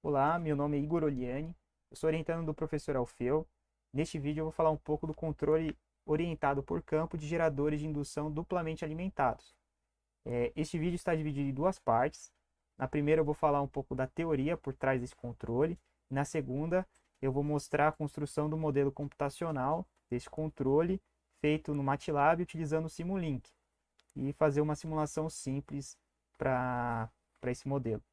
Olá, meu nome é Igor Oliani, eu sou orientando do professor Alfeu. Neste vídeo eu vou falar um pouco do controle orientado por campo de geradores de indução duplamente alimentados. Este vídeo está dividido em duas partes. Na primeira eu vou falar um pouco da teoria por trás desse controle, e na segunda eu vou mostrar a construção do modelo computacional desse controle feito no MATLAB utilizando o Simulink e fazer uma simulação simples para esse modelo.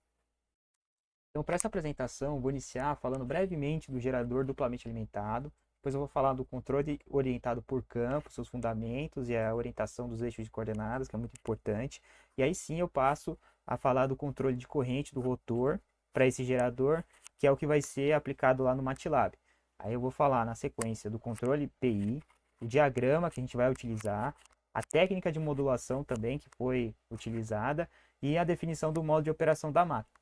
Então, para essa apresentação, vou iniciar falando brevemente do gerador duplamente alimentado. Depois eu vou falar do controle orientado por campo, seus fundamentos e a orientação dos eixos de coordenadas, que é muito importante. E aí sim eu passo a falar do controle de corrente do rotor para esse gerador, que é o que vai ser aplicado lá no MATLAB. Aí eu vou falar na sequência do controle PI, o diagrama que a gente vai utilizar, a técnica de modulação também que foi utilizada e a definição do modo de operação da máquina.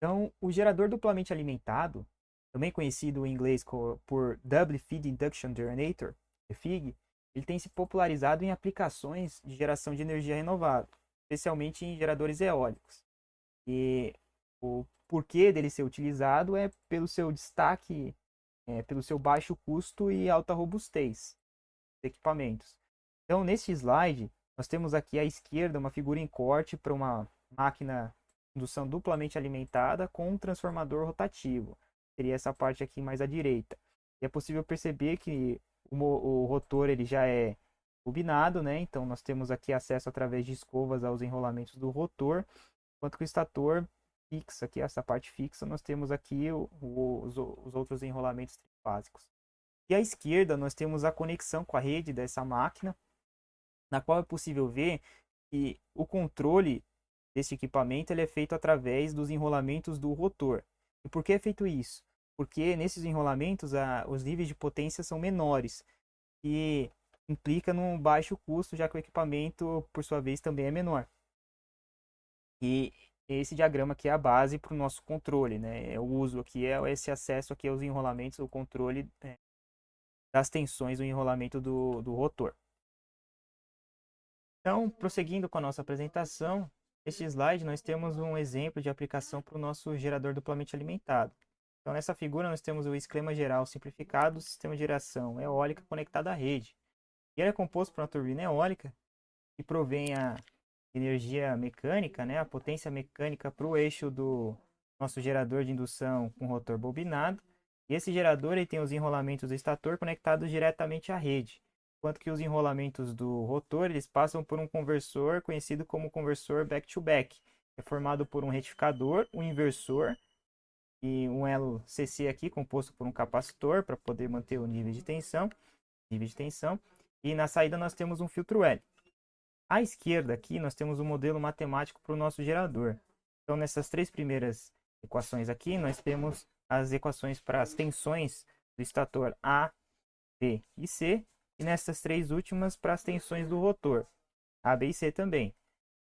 Então, o gerador duplamente alimentado, também conhecido em inglês por Double Feed Induction Generator, DFIG, ele tem se popularizado em aplicações de geração de energia renovável, especialmente em geradores eólicos. E o porquê dele ser utilizado é pelo seu destaque, pelo seu baixo custo e alta robustez dos equipamentos. Então, neste slide, nós temos aqui à esquerda uma figura em corte para uma máquina indução duplamente alimentada com um transformador rotativo. Seria essa parte aqui mais à direita. E é possível perceber que o rotor ele já é bobinado, né? Então nós temos aqui acesso através de escovas aos enrolamentos do rotor, enquanto que o estator fixa, aqui essa parte fixa, nós temos aqui os outros enrolamentos trifásicos. E à esquerda nós temos a conexão com a rede dessa máquina, na qual é possível ver que o controle desse equipamento ele é feito através dos enrolamentos do rotor. E por que é feito isso? Porque nesses enrolamentos os níveis de potência são menores e implica num baixo custo, já que o equipamento, por sua vez, também é menor. E esse diagrama aqui é a base para o nosso controle, né? O uso aqui é esse acesso aqui aos enrolamentos, o controle das tensões do enrolamento do rotor. Então, prosseguindo com a nossa apresentação, neste slide nós temos um exemplo de aplicação para o nosso gerador duplamente alimentado. Então, nessa figura nós temos o esquema geral simplificado do sistema de geração eólica conectado à rede. E ele é composto por uma turbina eólica que provém a energia mecânica, né, a potência mecânica para o eixo do nosso gerador de indução com rotor bobinado. E esse gerador ele tem os enrolamentos do estator conectados diretamente à rede, enquanto que os enrolamentos do rotor eles passam por um conversor conhecido como conversor back-to-back. É formado por um retificador, um inversor e um elo CC aqui composto por um capacitor para poder manter o nível de tensão. E na saída nós temos um filtro L. À esquerda aqui nós temos o modelo matemático para o nosso gerador. Então nessas três primeiras equações aqui nós temos as equações para as tensões do estator A, B e C, e nessas três últimas para as tensões do rotor, A, B e C também.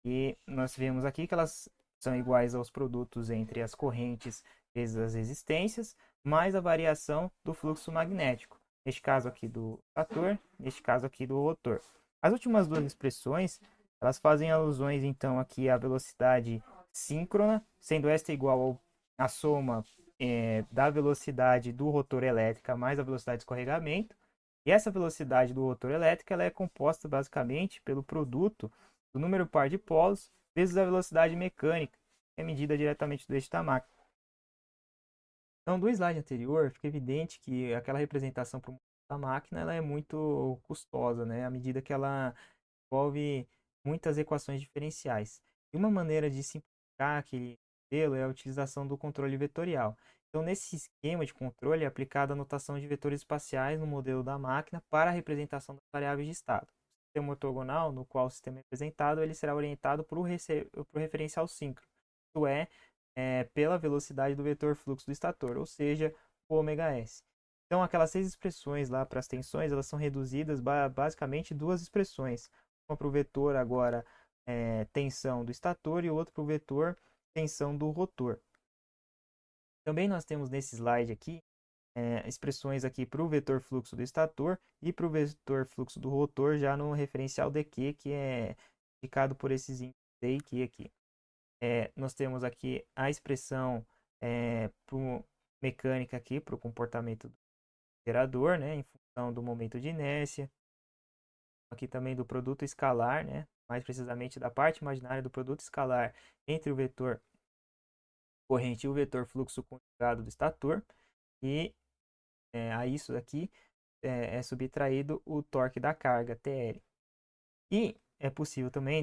E nós vemos aqui que elas são iguais aos produtos entre as correntes vezes as resistências, mais a variação do fluxo magnético. Neste caso aqui do estator, neste caso aqui do rotor. As últimas duas expressões, elas fazem alusões então aqui à velocidade síncrona, sendo esta igual à soma da velocidade do rotor elétrica mais a velocidade de escorregamento. E essa velocidade do rotor elétrico ela é composta basicamente pelo produto do número par de polos vezes a velocidade mecânica, que é medida diretamente do eixo da máquina. Então, do slide anterior, fica evidente que aquela representação da máquina ela é muito custosa, né? À medida que ela envolve muitas equações diferenciais. E uma maneira de simplificar aquele modelo é a utilização do controle vetorial. Então, nesse esquema de controle é aplicada a notação de vetores espaciais no modelo da máquina para a representação das variáveis de estado. O sistema ortogonal, no qual o sistema é representado, ele será orientado para o referencial síncrono, isto é, pela velocidade do vetor fluxo do estator, ou seja, o ômega-s. Então, aquelas seis expressões lá para as tensões, elas são reduzidas basicamente duas expressões. Uma para o vetor agora tensão do estator e outra para o vetor tensão do rotor. Também nós temos nesse slide aqui expressões aqui para o vetor fluxo do estator e para o vetor fluxo do rotor já no referencial dQ, que é indicado por esses índices D e Q aqui. Nós temos aqui a expressão mecânica aqui para o comportamento do gerador, né, em função do momento de inércia. Aqui também do produto escalar, né, mais precisamente da parte imaginária do produto escalar entre o vetor corrente e o vetor fluxo conjugado do estator. E a isso aqui é subtraído o torque da carga, TL. E é possível também,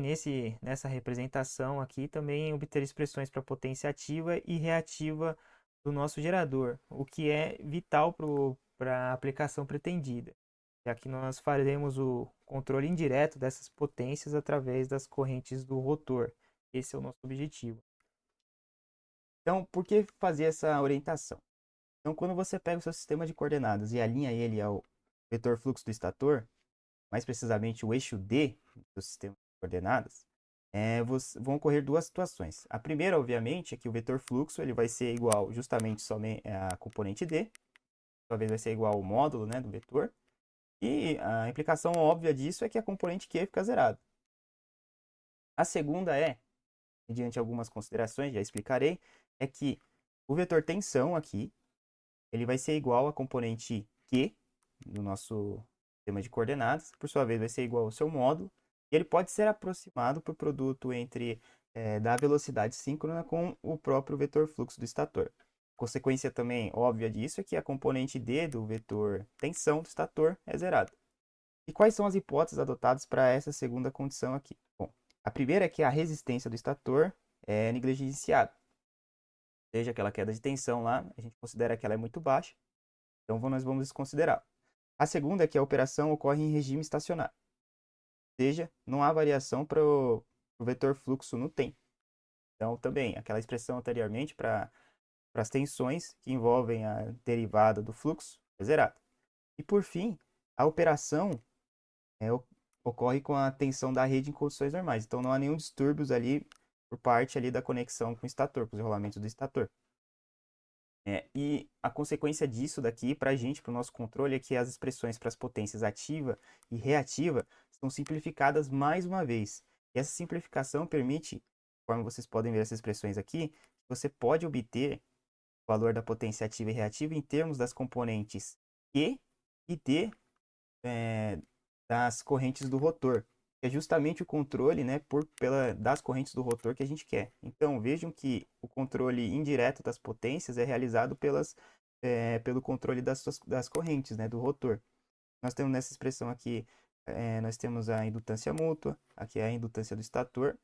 nessa representação aqui, também obter expressões para potência ativa e reativa do nosso gerador, o que é vital para a aplicação pretendida, já que nós faremos o controle indireto dessas potências através das correntes do rotor. Esse é o nosso objetivo. Então, por que fazer essa orientação? Então, quando você pega o seu sistema de coordenadas e alinha ele ao vetor fluxo do estator, mais precisamente o eixo D do sistema de coordenadas, vão ocorrer duas situações. A primeira, obviamente, é que o vetor fluxo ele vai ser igual justamente somente a componente D, talvez vai ser igual ao módulo, né, do vetor, e a implicação óbvia disso é que a componente Q fica zerada. A segunda mediante algumas considerações, já explicarei, é que o vetor tensão aqui, ele vai ser igual à componente Q no nosso sistema de coordenadas, por sua vez vai ser igual ao seu módulo, e ele pode ser aproximado por produto entre da velocidade síncrona com o próprio vetor fluxo do estator. Consequência também óbvia disso é que a componente D do vetor tensão do estator é zerada. E quais são as hipóteses adotadas para essa segunda condição aqui? Bom, a primeira é que a resistência do estator é negligenciada. Seja aquela queda de tensão lá, a gente considera que ela é muito baixa, então nós vamos desconsiderar. A segunda é que a operação ocorre em regime estacionário, ou seja, não há variação para o vetor fluxo no tempo. Então, também, aquela expressão anteriormente para as tensões que envolvem a derivada do fluxo é zerada. E, por fim, a operação ocorre com a tensão da rede em condições normais. Então, não há nenhum distúrbios ali por parte ali da conexão com o estator, com os enrolamentos do estator. E a consequência disso daqui para a gente, para o nosso controle, é que as expressões para as potências ativa e reativa são simplificadas mais uma vez. E essa simplificação permite, conforme vocês podem ver essas expressões aqui, você pode obter o valor da potência ativa e reativa em termos das componentes Q e D das correntes do rotor. É justamente o controle, né, das correntes do rotor que a gente quer. Então, vejam que o controle indireto das potências é realizado pelo controle das correntes, né, do rotor. Nós temos nessa expressão aqui, nós temos a indutância mútua, aqui é a indutância do estator,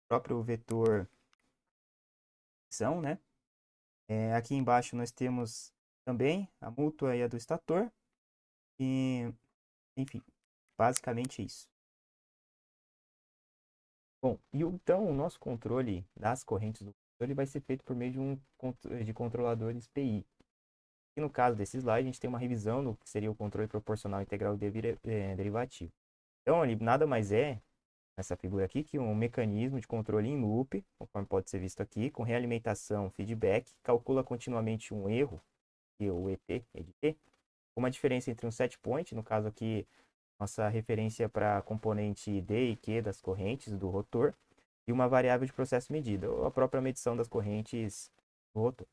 próprio vetor né? Aqui embaixo nós temos também a mútua e a do estator. E, enfim, basicamente isso. Bom, então o nosso controle das correntes do controle vai ser feito por meio de controladores PI. E no caso desse slide, a gente tem uma revisão do que seria o controle proporcional integral derivativo. Então, ele nada mais é, nessa figura aqui, que um mecanismo de controle em loop, conforme pode ser visto aqui, com realimentação feedback, calcula continuamente um erro, que é o ET, EDT, com uma diferença entre um set point, no caso aqui, nossa referência para a componente D e Q das correntes do rotor, e uma variável de processo medida, ou a própria medição das correntes do rotor.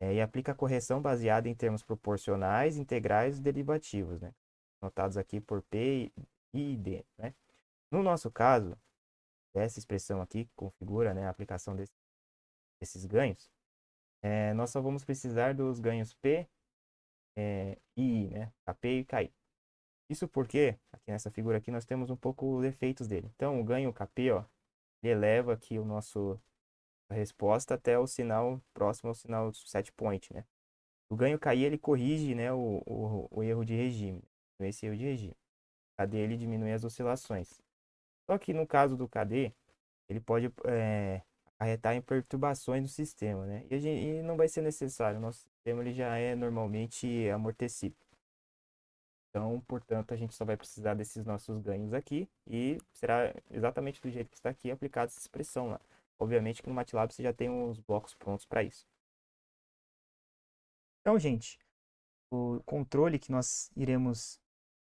E aplica a correção baseada em termos proporcionais, integrais e derivativos, né? Notados aqui por P, I e D. Né? No nosso caso, essa expressão aqui que configura, né, a aplicação desses ganhos, nós só vamos precisar dos ganhos P e I, né? KP e KI. Isso porque, aqui nessa figura aqui, nós temos um pouco os efeitos dele. Então, o ganho KP, ó, ele eleva aqui a resposta até o sinal próximo ao sinal set point, né? O ganho KI, ele corrige, né, o erro de regime, esse erro de regime. O KD, ele diminui as oscilações. Só que no caso do KD, ele pode acarretar em perturbações no sistema, né? E não vai ser necessário, o nosso sistema ele já é normalmente amortecido. Então, portanto, a gente só vai precisar desses nossos ganhos aqui e será exatamente do jeito que está aqui aplicada essa expressão lá. Obviamente que no MATLAB você já tem os blocos prontos para isso. Então, gente, o controle que nós iremos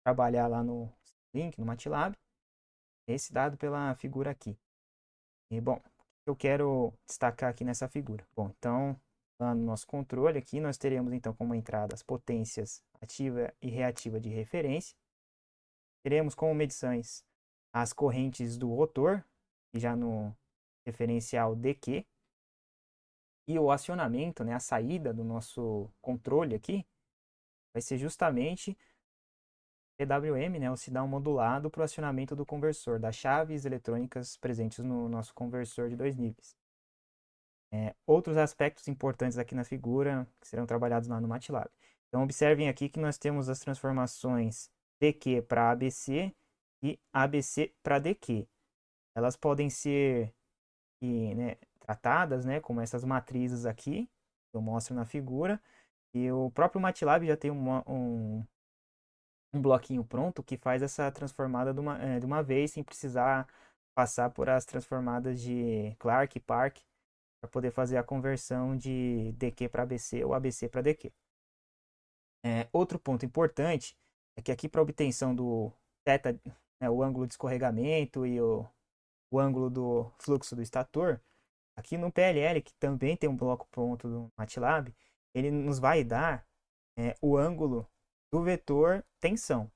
trabalhar lá no link, no MATLAB, é esse dado pela figura aqui. E, bom, que eu quero destacar aqui nessa figura? Bom, então, lá no nosso controle aqui, nós teremos então como entrada as potências ativa e reativa de referência. Teremos como medições as correntes do rotor, e já no referencial DQ, e o acionamento, né, a saída do nosso controle aqui, vai ser justamente PWM, né, o sinal modulado para o acionamento do conversor, das chaves eletrônicas presentes no nosso conversor de 2 níveis. Outros aspectos importantes aqui na figura, que serão trabalhados lá no MATLAB. Então, observem aqui que nós temos as transformações DQ para ABC e ABC para DQ. Elas podem ser né, tratadas, né, como essas matrizes aqui, que eu mostro na figura, e o próprio MATLAB já tem um bloquinho pronto que faz essa transformada de uma vez, sem precisar passar por as transformadas de Clark e Park, para poder fazer a conversão de DQ para ABC ou ABC para DQ. Outro ponto importante é que aqui para obtenção do θ, né, o ângulo de escorregamento e o ângulo do fluxo do estator, aqui no PLL, que também tem um bloco pronto do MATLAB, ele nos vai dar o ângulo do vetor tensão.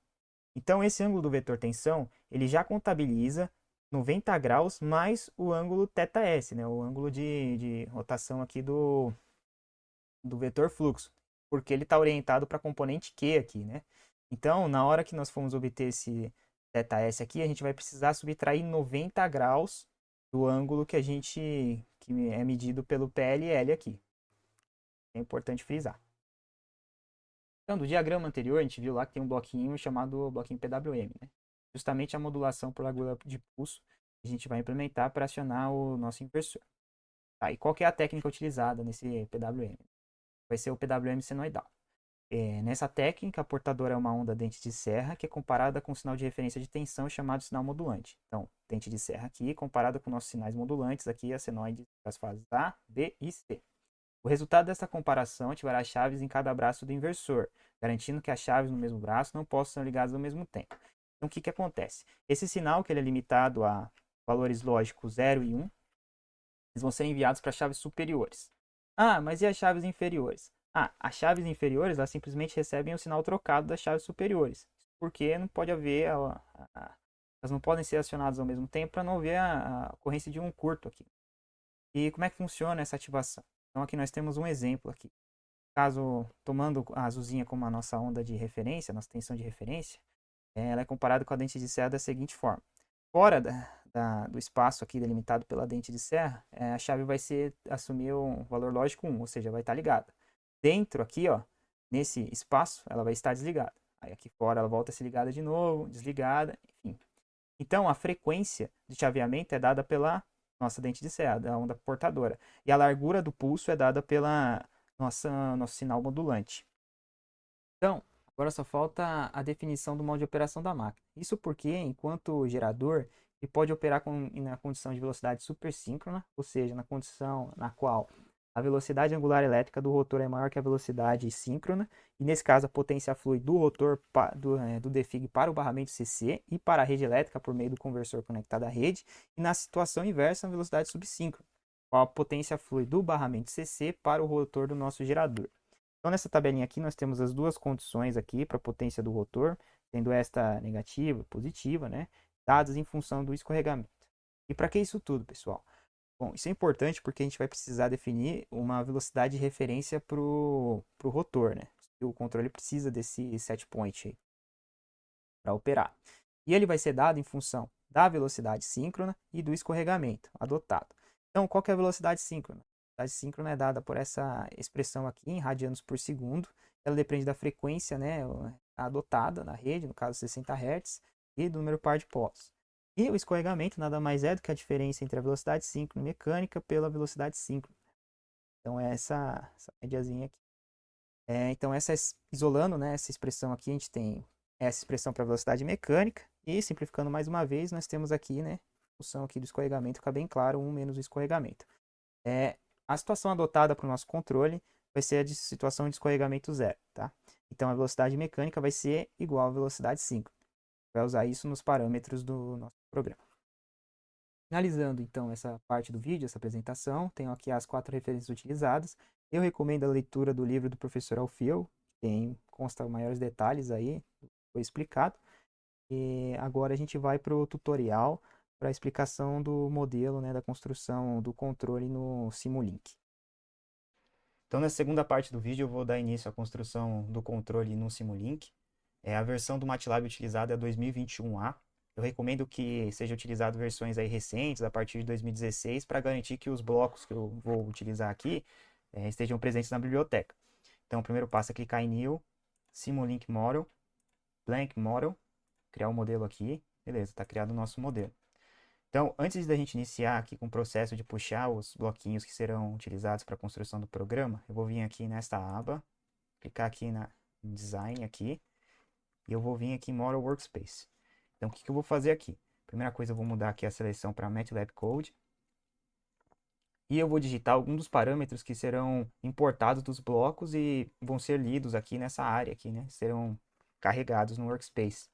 Então, esse ângulo do vetor tensão, ele já contabiliza 90 graus mais o ângulo θs, né? O ângulo de rotação aqui do vetor fluxo, porque ele está orientado para a componente Q aqui, né? Então, na hora que nós formos obter esse θs aqui, a gente vai precisar subtrair 90 graus do ângulo que é medido pelo PLL aqui. É importante frisar. Então, do diagrama anterior, a gente viu lá que tem um bloquinho chamado bloquinho PWM, né? Justamente a modulação por largura de pulso que a gente vai implementar para acionar o nosso inversor. Tá, e qual que é a técnica utilizada nesse PWM? Vai ser o PWM senoidal. Nessa técnica, a portadora é uma onda dente de serra que é comparada com um sinal de referência de tensão chamado sinal modulante. Então, dente de serra aqui comparada com nossos sinais modulantes, aqui a senoide das fases A, B e C. O resultado dessa comparação ativará as chaves em cada braço do inversor, garantindo que as chaves no mesmo braço não possam ser ligadas ao mesmo tempo. Então, o que acontece? Esse sinal, que ele é limitado a valores lógicos 0 e 1, eles vão ser enviados para chaves superiores. Ah, mas e as chaves inferiores? Ah, as chaves inferiores, elas simplesmente recebem o sinal trocado das chaves superiores, porque não pode haver, elas não podem ser acionadas ao mesmo tempo para não haver a ocorrência de um curto aqui. E como é que funciona essa ativação? Então aqui nós temos um exemplo aqui. Caso, tomando a azulzinha como a nossa onda de referência, a nossa tensão de referência, ela é comparada com a dente de serra da seguinte forma. Fora do espaço aqui delimitado pela dente de serra, a chave vai assumir um valor lógico 1, ou seja, vai estar ligada. Dentro aqui, ó, nesse espaço, ela vai estar desligada. Aí aqui fora ela volta a ser ligada de novo, desligada, enfim. Então a frequência de chaveamento é dada pela nossa dente de serra, da onda portadora. E a largura do pulso é dada pela nosso sinal modulante. Então, agora só falta a definição do modo de operação da máquina. Isso porque, enquanto gerador, ele pode operar na condição de velocidade supersíncrona, ou seja, na condição na qual a velocidade angular elétrica do rotor é maior que a velocidade síncrona, e nesse caso a potência flui do rotor do DFIG para o barramento CC e para a rede elétrica por meio do conversor conectado à rede, e na situação inversa a velocidade subsíncrona, qual a potência flui do barramento CC para o rotor do nosso gerador. Então, nessa tabelinha aqui, nós temos as duas condições aqui para a potência do rotor, sendo esta negativa e positiva, né? Dadas em função do escorregamento. E para que isso tudo, pessoal? Bom, isso é importante porque a gente vai precisar definir uma velocidade de referência para o rotor, né? O controle precisa desse set point aí para operar. E ele vai ser dado em função da velocidade síncrona e do escorregamento adotado. Então, qual que é a velocidade síncrona? A velocidade síncrona é dada por essa expressão aqui em radianos por segundo. Ela depende da frequência, né, adotada na rede, no caso 60 Hz, e do número par de polos. E o escorregamento nada mais é do que a diferença entre a velocidade síncrona mecânica pela velocidade síncrona. Então, é essa médiazinha aqui. Então, isolando, né, essa expressão aqui, a gente tem essa expressão para velocidade mecânica. E simplificando mais uma vez, nós temos aqui, né, a função aqui do escorregamento, fica bem claro, 1 menos o escorregamento. A situação adotada para o nosso controle vai ser a de situação de escorregamento zero, tá? Então, a velocidade mecânica vai ser igual à velocidade síncrona. Vai usar isso nos parâmetros do nosso programa. Finalizando então essa parte do vídeo, essa apresentação, tenho aqui as 4 referências utilizadas. Eu recomendo a leitura do livro do professor Alfio, que consta maiores detalhes aí, foi explicado. E agora a gente vai para o tutorial, para a explicação do modelo, né, da construção do controle no Simulink. Então, na segunda parte do vídeo, eu vou dar início à construção do controle no Simulink. A versão do MATLAB utilizada é 2021A. Eu recomendo que seja utilizado versões aí recentes, a partir de 2016, para garantir que os blocos que eu vou utilizar aqui estejam presentes na biblioteca. Então, o primeiro passo é clicar em New, Simulink Model, Blank Model, criar um modelo aqui. Beleza, está criado o nosso modelo. Então, antes da gente iniciar aqui com o processo de puxar os bloquinhos que serão utilizados para a construção do programa, eu vou vir aqui nesta aba, clicar aqui em Design aqui, e eu vou vir aqui em Model Workspace. Então, o que eu vou fazer aqui? Primeira coisa, eu vou mudar aqui a seleção para MATLAB Code, e eu vou digitar alguns dos parâmetros que serão importados dos blocos e vão ser lidos aqui nessa área aqui, né? Serão carregados no Workspace.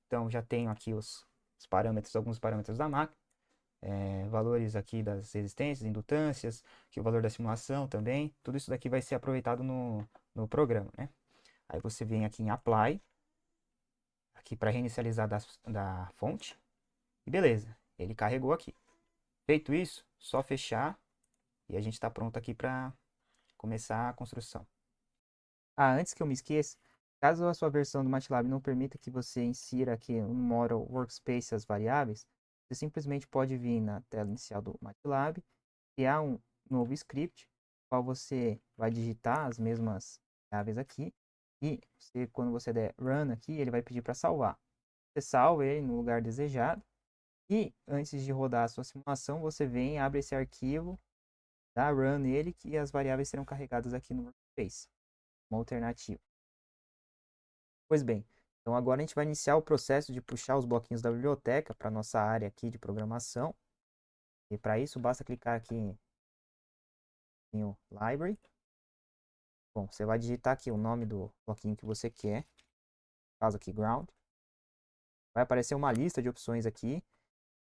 Então, já tenho aqui os parâmetros, alguns parâmetros da máquina. Valores aqui das resistências, indutâncias, aqui o valor da simulação também, tudo isso daqui vai ser aproveitado no programa, né? Aí você vem aqui em Apply, aqui para reinicializar da fonte, e beleza, ele carregou aqui. Feito isso, só fechar e a gente está pronto aqui para começar a construção. Ah, antes que eu me esqueça, caso a sua versão do MATLAB não permita que você insira aqui no Model Workspace as variáveis, você simplesmente pode vir na tela inicial do MATLAB, criar um novo script, qual você vai digitar as mesmas variáveis aqui, e quando você der Run aqui, ele vai pedir para salvar. Você salva ele no lugar desejado, e antes de rodar a sua simulação, você vem e abre esse arquivo, dá Run nele, que as variáveis serão carregadas aqui no Workspace, uma alternativa. Pois bem, então agora a gente vai iniciar o processo de puxar os bloquinhos da biblioteca para a nossa área aqui de programação. E para isso, basta clicar aqui em Library. Bom, você vai digitar aqui o nome do bloquinho que você quer. No caso aqui, Ground. Vai aparecer uma lista de opções aqui.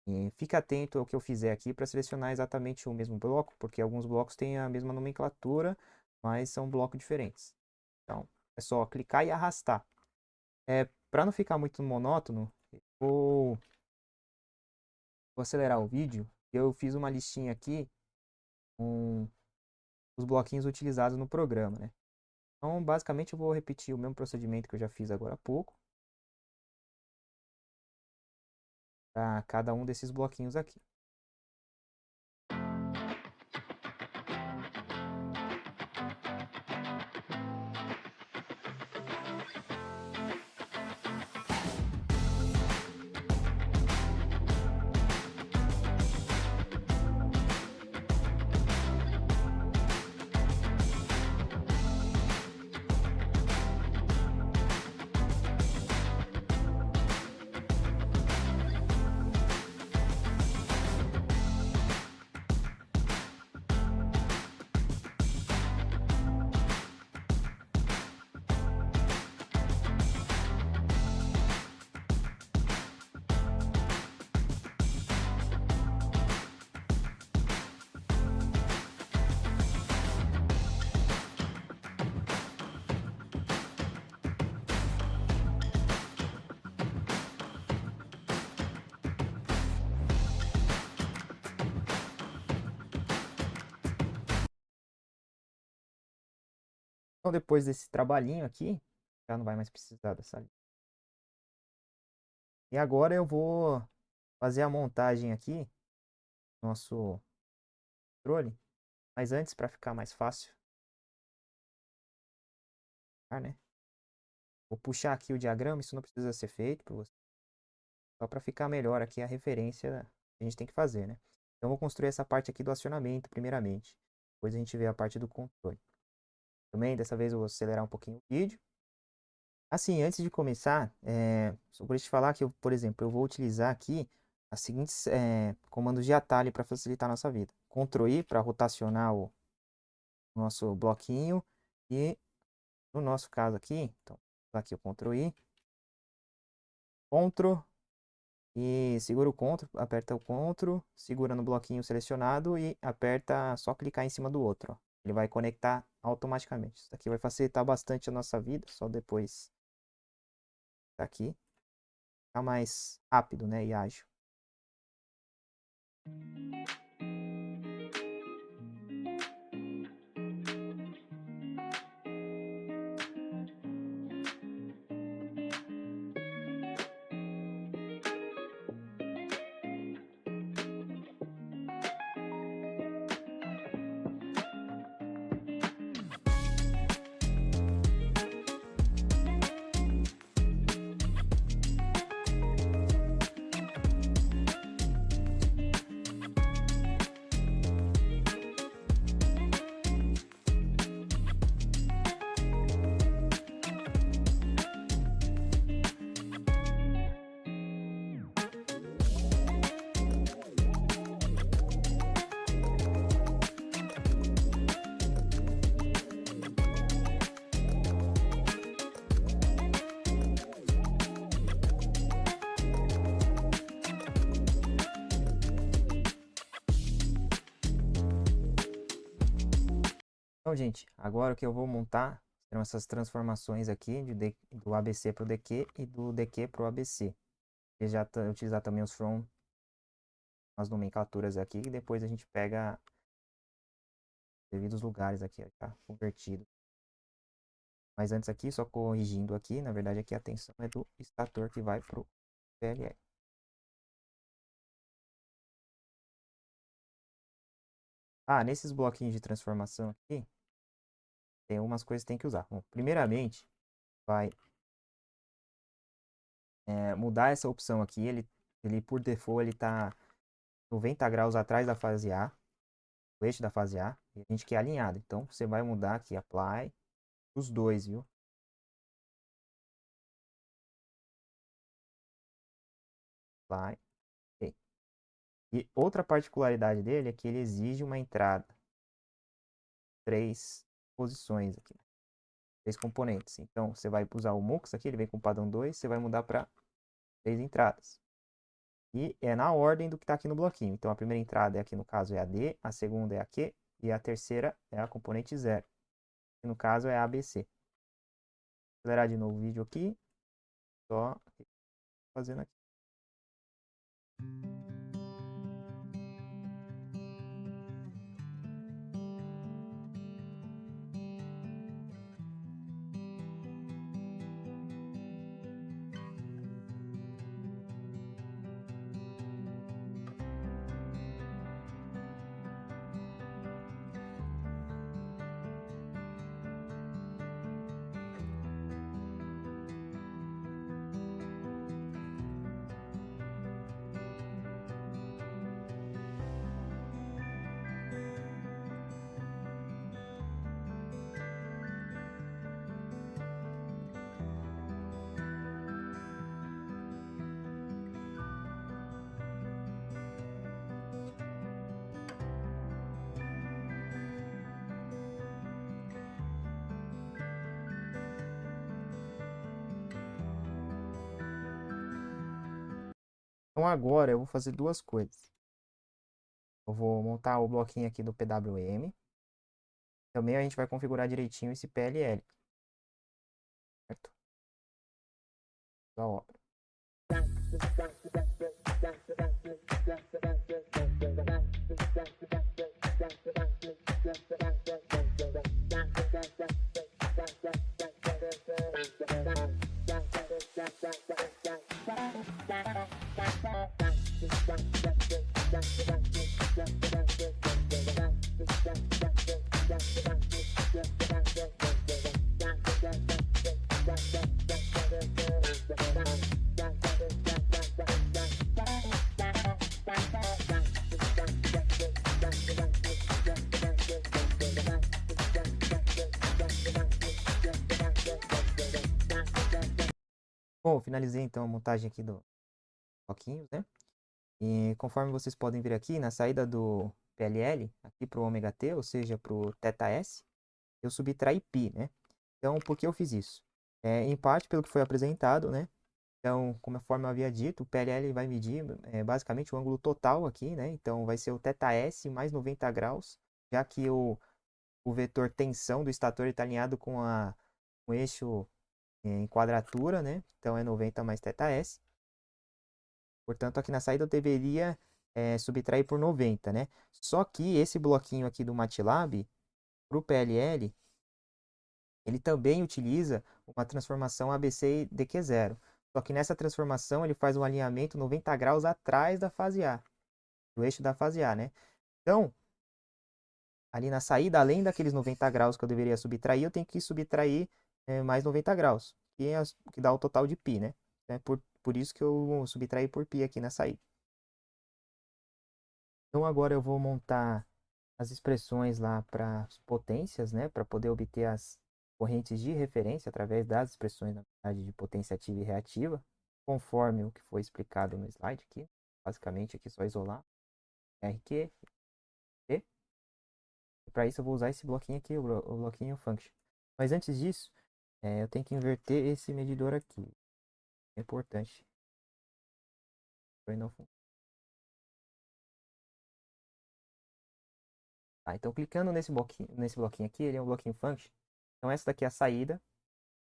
E fique atento ao que eu fizer aqui para selecionar exatamente o mesmo bloco, porque alguns blocos têm a mesma nomenclatura, mas são blocos diferentes. Então, é só clicar e arrastar. Para não ficar muito monótono, vou acelerar o vídeo. Eu fiz uma listinha aqui com os bloquinhos utilizados no programa, né? Então, basicamente, eu vou repetir o mesmo procedimento que eu já fiz agora há pouco para cada um desses bloquinhos aqui. Então, depois desse trabalhinho aqui, já não vai mais precisar dessa linha. E agora eu vou fazer a montagem aqui do nosso controle. Mas antes, para ficar mais fácil, né? Vou puxar aqui o diagrama, isso não precisa ser feito por você. Só para ficar melhor aqui a referência que a gente tem que fazer, né? Então, eu vou construir essa parte aqui do acionamento, primeiramente. Depois a gente vê a parte do controle. Também, dessa vez, eu vou acelerar um pouquinho o vídeo. Assim, antes de começar, só por te falar que, por exemplo, eu vou utilizar aqui as seguintes comandos de atalho para facilitar a nossa vida. Ctrl I para rotacionar o nosso bloquinho e, no nosso caso aqui, então, aqui o Ctrl I, Ctrl E segura o CTRL, aperta o CTRL, segura no bloquinho selecionado e aperta só clicar em cima do outro, ó. Ele vai conectar automaticamente. Isso aqui vai facilitar bastante a nossa vida, só depois tá aqui. Tá mais rápido, né, e ágil. Então, gente, agora o que eu vou montar serão essas transformações aqui do ABC para o DQ e do DQ para o ABC. E já utilizar também os from, as nomenclaturas aqui, e depois a gente pega devidos lugares aqui, ó, tá convertido. Mas antes aqui, só corrigindo aqui, na verdade aqui a atenção é do estator que vai para o PLL. Ah, nesses bloquinhos de transformação aqui, tem umas coisas que tem que usar. Bom, primeiramente, vai mudar essa opção aqui. Ele por default, ele tá 90 graus atrás da fase A, o eixo da fase A, e a gente quer alinhado. Então, você vai mudar aqui, Apply, os dois, viu? Apply, ok. E outra particularidade dele é que ele exige uma entrada. 3 posições aqui. 3 componentes. Então, você vai usar o MUX aqui, ele vem com o padrão 2, você vai mudar para 3 entradas. E é na ordem do que está aqui no bloquinho. Então, a primeira entrada aqui no caso é a D, a segunda é a Q e a terceira é a componente 0. Que no caso é a ABC. Vou acelerar de novo o vídeo aqui. Só fazendo aqui. Então agora eu vou fazer duas coisas. Eu vou montar o bloquinho aqui do PWM. Também a gente vai configurar direitinho esse PLL. Certo? Da hora. Bom, finalizei então a montagem aqui do bloquinhos, né? E conforme vocês podem ver aqui, na saída do PLL, aqui para o ômega T, ou seja, para o θS, eu subtraí π, né? Então, por que eu fiz isso? Em parte pelo que foi apresentado, né? Então, conforme eu havia dito, o PLL vai medir basicamente o ângulo total aqui, né? Então, vai ser o θs mais 90 graus, já que o vetor tensão do estator está alinhado com o eixo em quadratura, né? Então, é 90 mais θs. Portanto, aqui na saída eu deveria subtrair por 90, né? Só que esse bloquinho aqui do MATLAB, para o PLL, ele também utiliza uma transformação ABC DQ0. Só que nessa transformação ele faz um alinhamento 90 graus atrás da fase A, do eixo da fase A, né? Então, ali na saída, além daqueles 90 graus que eu deveria subtrair, eu tenho que subtrair mais 90 graus, que dá o total de π, né? Por isso que eu subtraí por π aqui na saída. Então agora eu vou montar as expressões lá para as potências, né? Para poder obter as correntes de referência através das expressões, na verdade, de potência ativa e reativa, conforme o que foi explicado no slide aqui. Basicamente aqui só isolar RQ, T. E para isso eu vou usar esse bloquinho aqui, o bloquinho function. Mas antes disso, eu tenho que inverter esse medidor aqui. É importante. Não tá, então clicando nesse bloquinho aqui, ele é um bloquinho function. Então essa daqui é a saída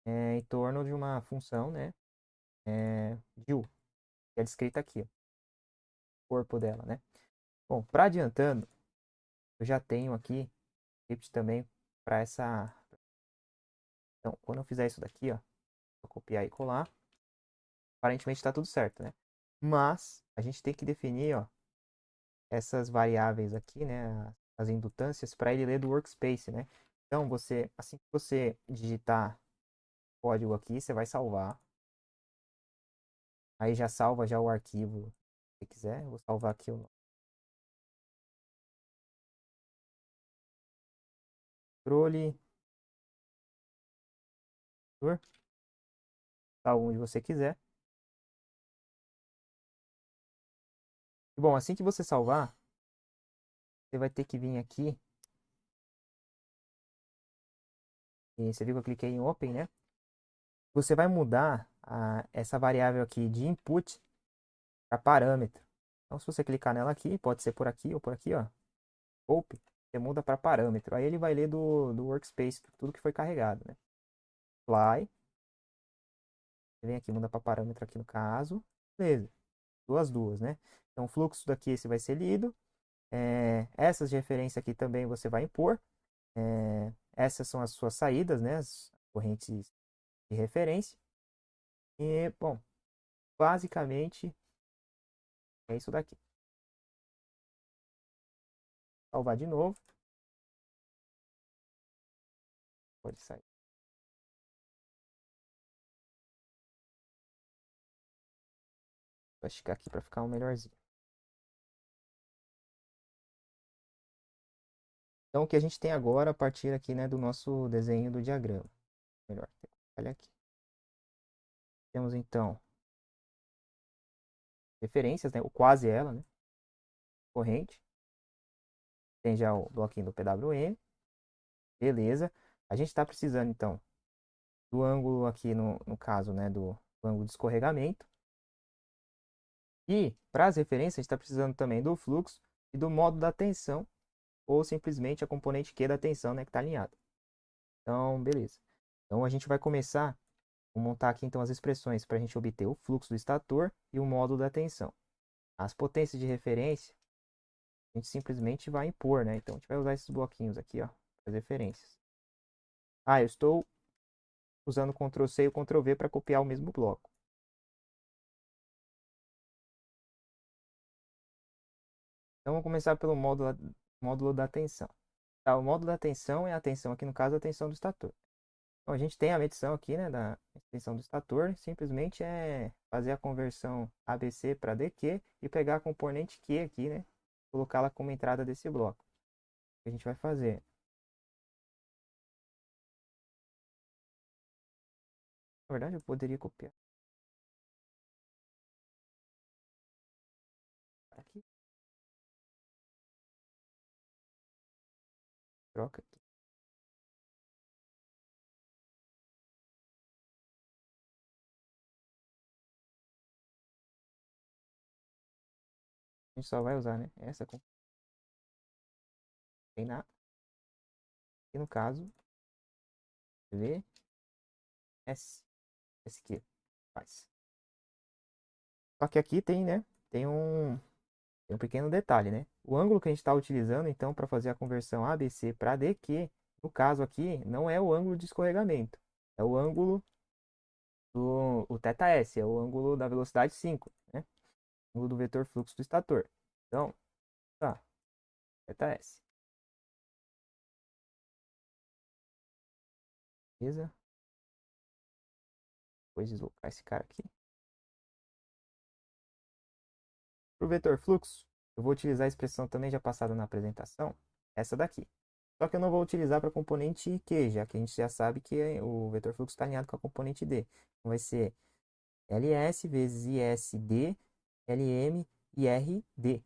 em torno de uma função, né? De U, que é descrita aqui, ó, o corpo dela, né? Bom, para adiantando, eu já tenho aqui script também para essa. Então, quando eu fizer isso daqui, ó, vou copiar e colar, aparentemente está tudo certo, né? Mas a gente tem que definir, ó, essas variáveis aqui, né? As indutâncias para ele ler do workspace, né? Então, assim que você digitar o código aqui, você vai salvar. Aí já salva já o arquivo, se quiser. Eu vou salvar aqui o controle, tá onde você quiser. Bom, assim que você salvar, você vai ter que vir aqui. E você viu que eu cliquei em Open, né? Você vai mudar essa variável aqui de input para parâmetro. Então, se você clicar nela aqui, pode ser por aqui ou por aqui, ó. Open, você muda para parâmetro. Aí ele vai ler do workspace tudo que foi carregado, né? Fly. Você vem aqui, muda para parâmetro aqui no caso. Beleza. Duas, né? Então, o fluxo daqui esse vai ser lido. Essas de referência aqui também você vai impor. Essas são as suas saídas, né? As correntes de referência. E, bom, basicamente é isso daqui. Salvar de novo. Pode sair. Vou esticar aqui para ficar um melhorzinho. Então, o que a gente tem agora a partir aqui, né, do nosso desenho do diagrama. Melhor, olha aqui. Temos então referências, né, o quase ela, né, corrente. Tem já o bloquinho do PWM. Beleza. A gente está precisando então do ângulo aqui no caso, né, do ângulo de escorregamento. E para as referências, a gente está precisando também do fluxo e do modo da tensão, ou simplesmente a componente Q da tensão, né, que está alinhada. Então, beleza. Então, a gente vai começar a montar aqui então as expressões para a gente obter o fluxo do estator e o módulo da tensão. As potências de referência, a gente simplesmente vai impor, né? Então, a gente vai usar esses bloquinhos aqui, ó, as referências. Eu estou usando o Ctrl C e o Ctrl V para copiar o mesmo bloco. Então, vamos começar pelo módulo da tensão. Tá, o módulo da tensão é a tensão, aqui no caso, a tensão do estator. Então, a gente tem a medição aqui, né, da tensão do estator, simplesmente é fazer a conversão ABC para DQ e pegar a componente Q aqui, né, colocá-la como entrada desse bloco. O que a gente vai fazer? Na verdade, eu poderia copiar aqui, troca aqui. A gente só vai usar, né? Essa com tem nada. E no caso, V, S. Esse aqui faz. Só que aqui tem, né? Tem um, tem um pequeno detalhe, né? O ângulo que a gente está utilizando, então, para fazer a conversão ABC para DQ, no caso aqui, não é o ângulo de escorregamento. É o ângulo do o θS, é o ângulo da velocidade 5, né? O ângulo do vetor fluxo do estator. Então, tá, θS. Beleza? Depois deslocar esse cara aqui. Para o vetor fluxo, eu vou utilizar a expressão também já passada na apresentação, essa daqui. Só que eu não vou utilizar para a componente Q, já que a gente já sabe que o vetor fluxo está alinhado com a componente D. Então vai ser LS vezes ISD, LM e RD.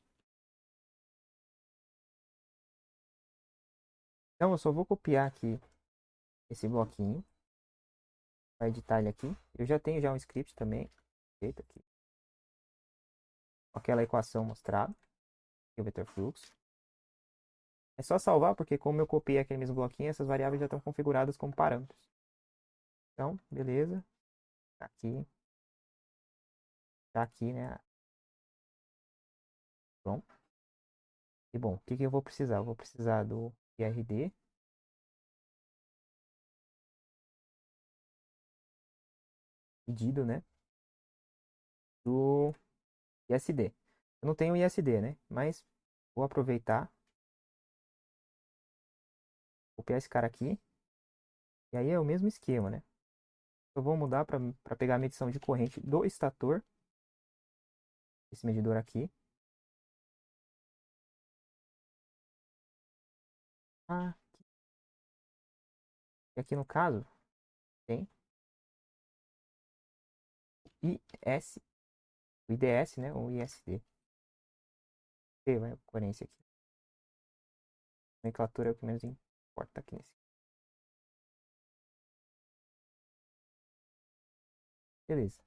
Então eu só vou copiar aqui esse bloquinho, vai editar ele aqui. Eu já tenho um script também feito aqui, com aquela equação mostrada, que é o vetor fluxo. É só salvar, porque como eu copiei aquele mesmo bloquinho, essas variáveis já estão configuradas como parâmetros. Então, beleza. Tá aqui. Tá aqui, né? Bom. E bom, o que eu vou precisar? Eu vou precisar do IRD. Pedido, né? Do ISD. Eu não tenho ISD, né? Mas vou aproveitar. Vou copiar esse cara aqui. E aí é o mesmo esquema, né? Eu vou mudar para pegar a medição de corrente do estator. Esse medidor aqui. Ah, e aqui no caso tem IS, o IDS, né? Ou ISD. Vai a coerência aqui. A nomenclatura é o que menos importa aqui nesse. Beleza.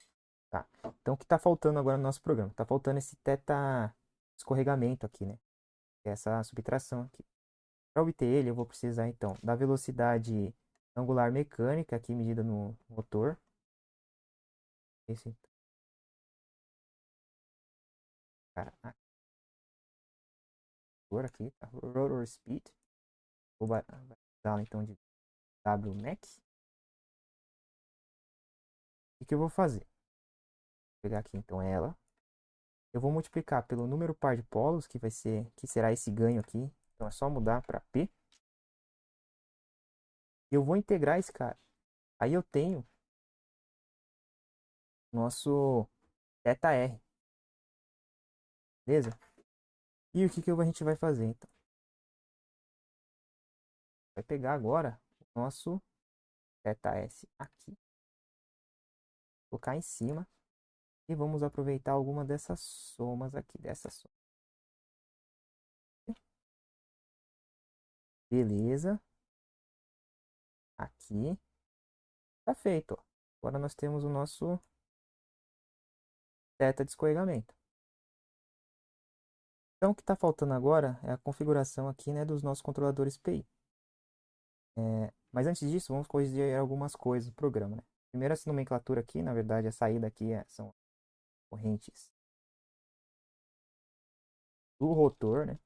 Tá. Então o que está faltando agora no nosso programa? Está faltando esse teta escorregamento aqui, né? Que é essa subtração aqui. Para obter ele, eu vou precisar então da velocidade angular mecânica aqui medida no motor. Esse cara aqui, tá? Rotor speed. Vou dar então de Wmax. O que eu vou fazer? Vou pegar aqui então ela. Eu vou multiplicar pelo número par de polos, que será esse ganho aqui. Então é só mudar para P. E eu vou integrar esse cara. Aí eu tenho nosso θr. Beleza? E o que a gente vai fazer então? Vai pegar agora o nosso θs aqui. Colocar em cima. E vamos aproveitar alguma dessas somas aqui. Dessa soma. Beleza. Aqui. Tá feito, ó. Agora nós temos o nosso θ de escorregamento. Então o que está faltando agora é a configuração aqui, né, dos nossos controladores PI. Mas antes disso, vamos corrigir algumas coisas do programa, né? Primeiro, essa nomenclatura aqui, na verdade, a saída aqui são correntes do rotor, né?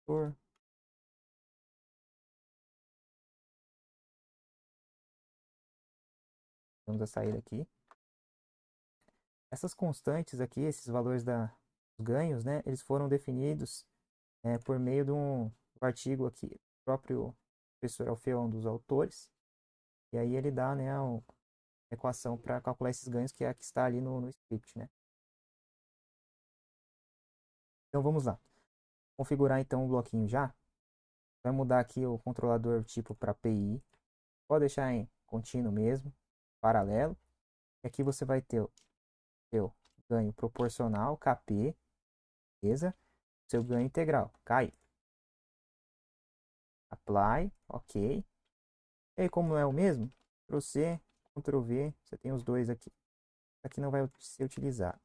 Rotor. Temos a saída aqui. Essas constantes aqui, esses valores dos ganhos, né? Eles foram definidos por meio de um artigo aqui, o próprio professor Alfeu, um dos autores. E aí ele dá, né, a equação para calcular esses ganhos, que é a que está ali no script, né? Então vamos lá. Configurar então o bloquinho já. Vai mudar aqui o controlador tipo para PI. Pode deixar em contínuo mesmo, paralelo. E aqui você vai ter o seu ganho proporcional, KP, beleza? Seu ganho integral, KI. Apply, ok. E aí, como não é o mesmo, Ctrl C, Ctrl V, você tem os dois aqui. Aqui não vai ser utilizado.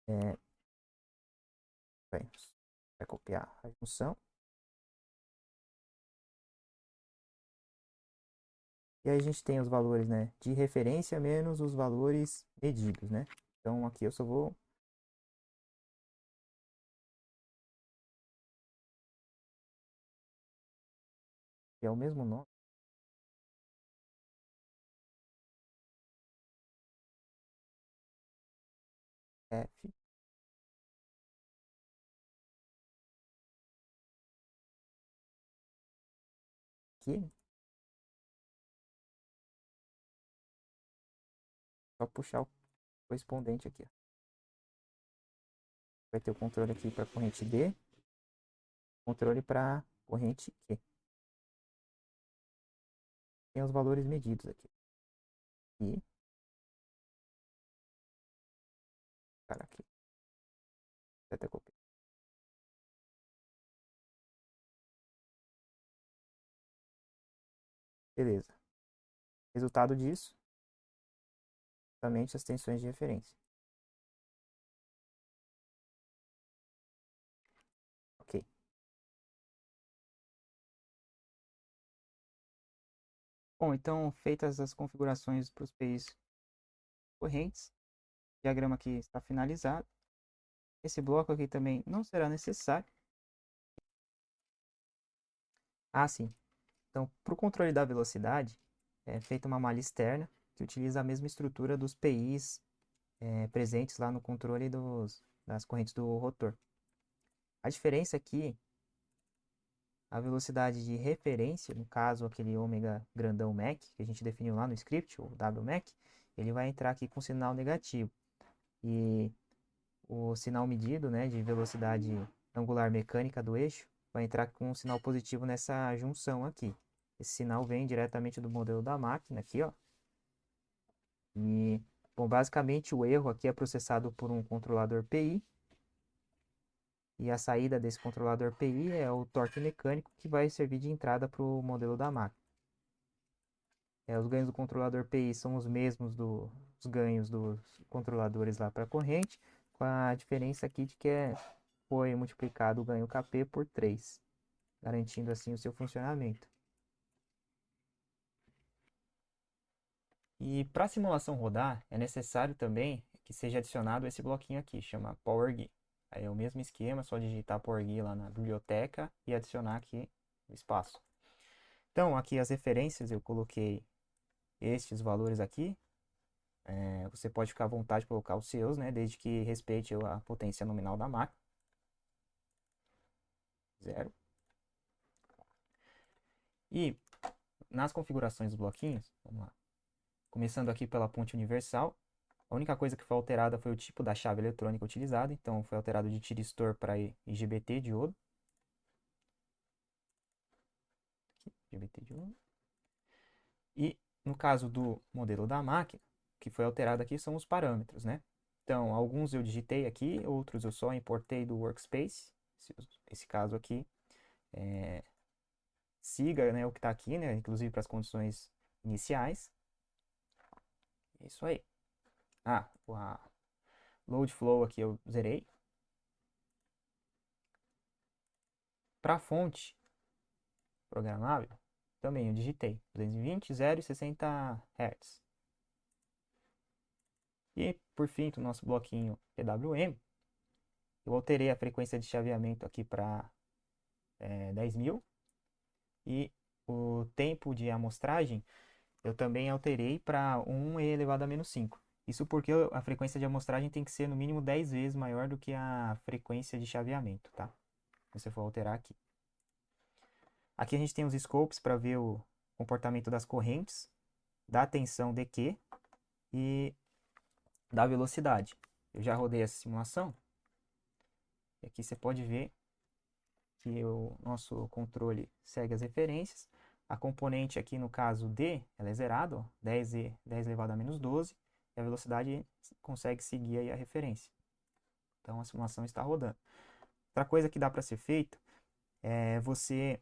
É, vai copiar a junção. E aí a gente tem os valores, né, de referência menos os valores medidos, né? Então aqui eu só vou criar o mesmo nome. F, aqui, só puxar o correspondente aqui, ó. Vai ter o controle aqui para corrente D, controle para corrente Q. Tem os valores medidos aqui. E, cara, aqui. Até copiar. Beleza. Resultado disso, somente as tensões de referência. Ok. Bom, então, feitas as configurações para os PIs correntes, o diagrama aqui está finalizado. Esse bloco aqui também não será necessário. Ah, sim. Então, para o controle da velocidade, é feita uma malha externa que utiliza a mesma estrutura dos PIs presentes lá no controle das correntes do rotor. A diferença aqui, a velocidade de referência, no caso aquele ômega grandão Mach, que a gente definiu lá no script, o WMAC, ele vai entrar aqui com sinal negativo. E o sinal medido, né, de velocidade angular mecânica do eixo, vai entrar com um sinal positivo nessa junção aqui. Esse sinal vem diretamente do modelo da máquina aqui, ó. E, bom, basicamente o erro aqui é processado por um controlador PI. E a saída desse controlador PI é o torque mecânico que vai servir de entrada para o modelo da máquina. Os ganhos do controlador PI são os mesmos dos ganhos dos controladores lá para a corrente, com a diferença aqui de que foi multiplicado o ganho KP por 3, garantindo assim o seu funcionamento. E para a simulação rodar, é necessário também que seja adicionado esse bloquinho aqui, chama PowerGui. Aí é o mesmo esquema, só digitar PowerGui lá na biblioteca e adicionar aqui o espaço. Então, aqui as referências eu coloquei estes valores aqui. Você pode ficar à vontade de colocar os seus, né, desde que respeite a potência nominal da máquina. 0. E nas configurações dos bloquinhos, vamos lá. Começando aqui pela ponte universal, a única coisa que foi alterada foi o tipo da chave eletrônica utilizada, então foi alterado de tiristor para IGBT diodo. Aqui, IGBT diodo. E no caso do modelo da máquina, o que foi alterado aqui são os parâmetros, né? Então, alguns eu digitei aqui, outros eu só importei do workspace. Esse caso aqui, siga, né, o que está aqui, né, inclusive para as condições iniciais. É isso aí. A load flow aqui eu zerei. Para a fonte programável, também eu digitei 220, 0 e 60 Hz. E por fim, o nosso bloquinho PWM, eu alterei a frequência de chaveamento aqui para 10.000 e o tempo de amostragem eu também alterei para 1 elevado a menos 5. Isso porque a frequência de amostragem tem que ser no mínimo 10 vezes maior do que a frequência de chaveamento, tá? Se você for alterar aqui. Aqui a gente tem os scopes para ver o comportamento das correntes, da tensão DQ e da velocidade. Eu já rodei essa simulação. E aqui você pode ver que o nosso controle segue as referências. A componente aqui, no caso D, ela é zerada, ó, 10 elevado a menos 12, e a velocidade consegue seguir aí a referência. Então a simulação está rodando. Outra coisa que dá para ser feito é você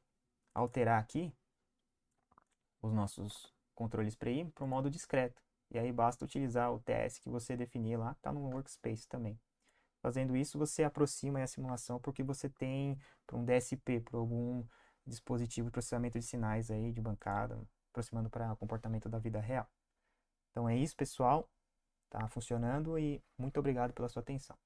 alterar aqui os nossos controles PRI para o modo discreto. E aí basta utilizar o TS que você definir lá, está no workspace também. Fazendo isso, você aproxima a simulação porque você tem para um DSP, para algum dispositivo de processamento de sinais aí de bancada, aproximando para o comportamento da vida real. Então é isso, pessoal. Tá funcionando e muito obrigado pela sua atenção.